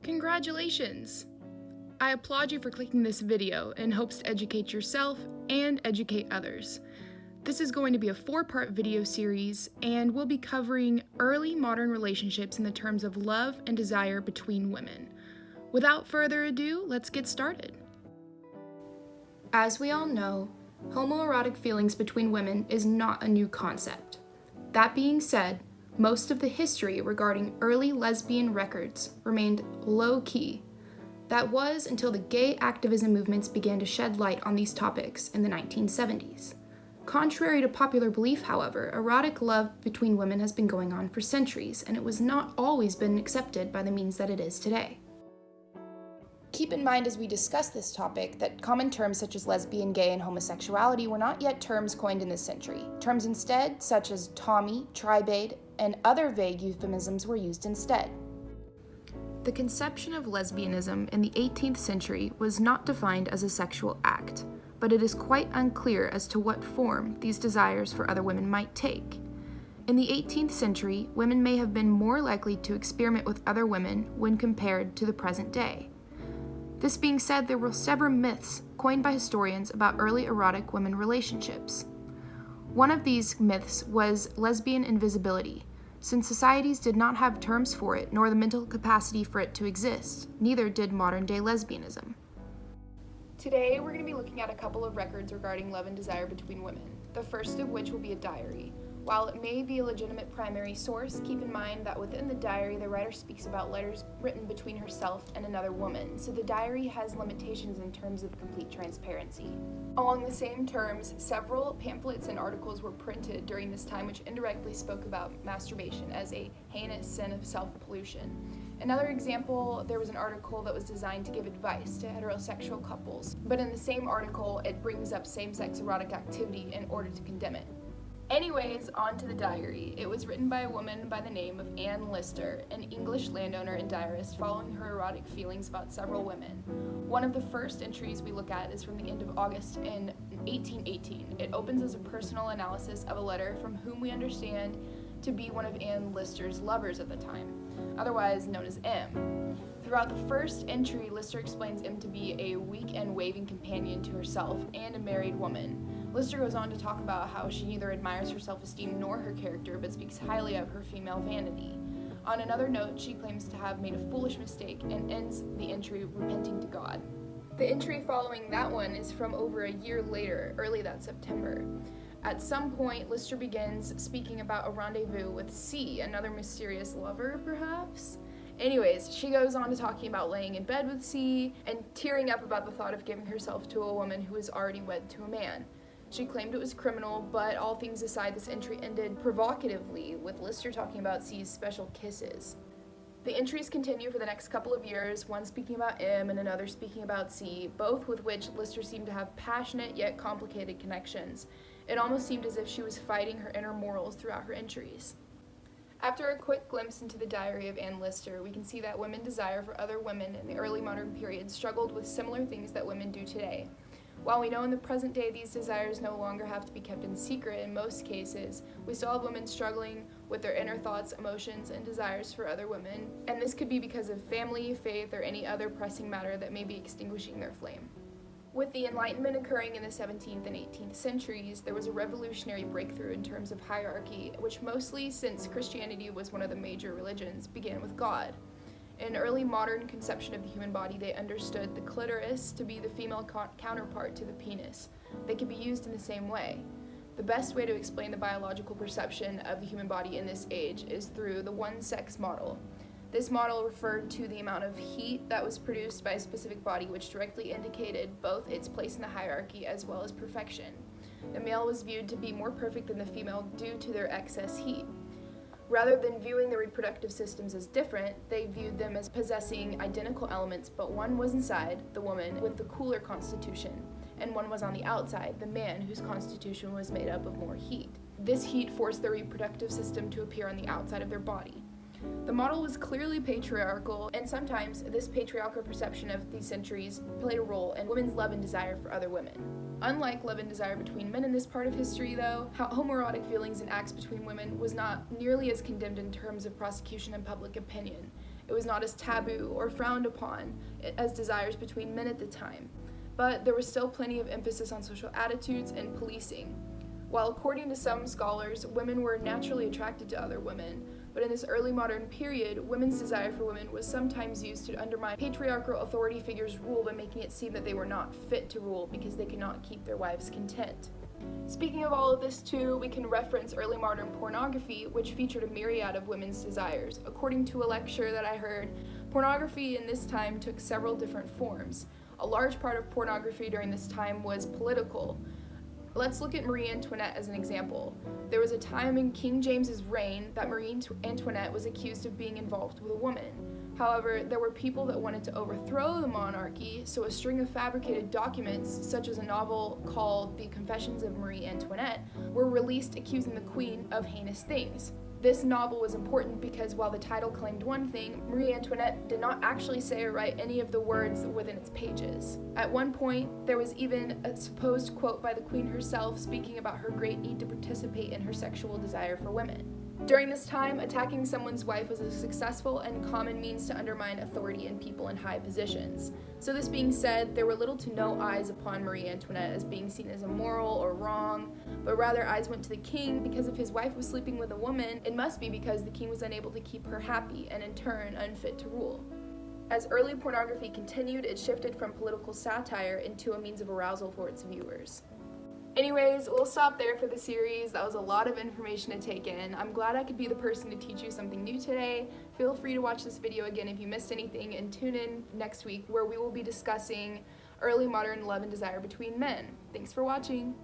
Congratulations! I applaud you for clicking this video in hopes to educate yourself and educate others. This is going to be a 4-part video series, and we'll be covering early modern relationships in the terms of love and desire between women. Without further ado, let's get started. As we all know, homoerotic feelings between women is not a new concept. That being said, most of the history regarding early lesbian records remained low-key. That was until the gay activism movements began to shed light on these topics in the 1970s. Contrary to popular belief, however, erotic love between women has been going on for centuries, and it was not always been accepted by the means that it is today. Keep in mind as we discuss this topic that common terms such as lesbian, gay, and homosexuality were not yet terms coined in this century. Terms instead, such as Tommy, tribade, and other vague euphemisms were used instead. The conception of lesbianism in the 18th century was not defined as a sexual act, but it is quite unclear as to what form these desires for other women might take. In the 18th century, women may have been more likely to experiment with other women when compared to the present day. This being said, there were several myths coined by historians about early erotic women relationships. One of these myths was lesbian invisibility. Since societies did not have terms for it, nor the mental capacity for it to exist, neither did modern-day lesbianism. Today, we're going to be looking at a couple of records regarding love and desire between women, the first of which will be a diary. While it may be a legitimate primary source, keep in mind that within the diary, the writer speaks about letters written between herself and another woman, so the diary has limitations in terms of complete transparency. Along the same terms, several pamphlets and articles were printed during this time which indirectly spoke about masturbation as a heinous sin of self-pollution. Another example, there was an article that was designed to give advice to heterosexual couples, but in the same article, it brings up same-sex erotic activity in order to condemn it. Anyways, on to the diary. It was written by a woman by the name of Anne Lister, an English landowner and diarist following her erotic feelings about several women. One of the first entries we look at is from the end of August in 1818. It opens as a personal analysis of a letter from whom we understand to be one of Anne Lister's lovers at the time, otherwise known as M. Throughout the first entry, Lister explains M to be a weak and waving companion to herself and a married woman. Lister goes on to talk about how she neither admires her self-esteem nor her character, but speaks highly of her female vanity. On another note, she claims to have made a foolish mistake and ends the entry repenting to God. The entry following that one is from over a year later, early that September. At some point, Lister begins speaking about a rendezvous with C, another mysterious lover, perhaps? Anyways, she goes on to talking about laying in bed with C and tearing up about the thought of giving herself to a woman who was already wed to a man. She claimed it was criminal, but all things aside, this entry ended provocatively, with Lister talking about C's special kisses. The entries continue for the next couple of years, one speaking about M and another speaking about C, both with which Lister seemed to have passionate yet complicated connections. It almost seemed as if she was fighting her inner morals throughout her entries. After a quick glimpse into the diary of Anne Lister, we can see that women's desire for other women in the early modern period struggled with similar things that women do today. While we know in the present day these desires no longer have to be kept in secret in most cases, we still have women struggling with their inner thoughts, emotions, and desires for other women, and this could be because of family, faith, or any other pressing matter that may be extinguishing their flame. With the Enlightenment occurring in the 17th and 18th centuries, there was a revolutionary breakthrough in terms of hierarchy, which mostly, since Christianity was one of the major religions, began with God. In an early modern conception of the human body, they understood the clitoris to be the female counterpart to the penis. They could be used in the same way. The best way to explain the biological perception of the human body in this age is through the one-sex model. This model referred to the amount of heat that was produced by a specific body, which directly indicated both its place in the hierarchy as well as perfection. The male was viewed to be more perfect than the female due to their excess heat. Rather than viewing the reproductive systems as different, they viewed them as possessing identical elements, but one was inside, the woman, with the cooler constitution, and one was on the outside, the man, whose constitution was made up of more heat. This heat forced their reproductive system to appear on the outside of their body. The model was clearly patriarchal, and sometimes this patriarchal perception of these centuries played a role in women's love and desire for other women. Unlike love and desire between men in this part of history, though, homoerotic feelings and acts between women was not nearly as condemned in terms of prosecution and public opinion. It was not as taboo or frowned upon as desires between men at the time. But there was still plenty of emphasis on social attitudes and policing. While according to some scholars, women were naturally attracted to other women, but in this early modern period, women's desire for women was sometimes used to undermine patriarchal authority figures' rule by making it seem that they were not fit to rule because they could not keep their wives content. Speaking of all of this too, we can reference early modern pornography, which featured a myriad of women's desires. According to a lecture that I heard, pornography in this time took several different forms. A large part of pornography during this time was political. Let's look at Marie Antoinette as an example. There was a time in King James's reign that Marie Antoinette was accused of being involved with a woman. However, there were people that wanted to overthrow the monarchy, so a string of fabricated documents, such as a novel called The Confessions of Marie Antoinette, were released accusing the queen of heinous things. This novel was important because while the title claimed one thing, Marie Antoinette did not actually say or write any of the words within its pages. At one point, there was even a supposed quote by the queen herself speaking about her great need to participate in her sexual desire for women. During this time, attacking someone's wife was a successful and common means to undermine authority in people in high positions. So this being said, there were little to no eyes upon Marie Antoinette as being seen as immoral or wrong, but rather eyes went to the king because if his wife was sleeping with a woman, it must be because the king was unable to keep her happy and in turn unfit to rule. As early pornography continued, it shifted from political satire into a means of arousal for its viewers. Anyways, we'll stop there for the series. That was a lot of information to take in. I'm glad I could be the person to teach you something new today. Feel free to watch this video again if you missed anything, and tune in next week where we will be discussing early modern love and desire between men. Thanks for watching.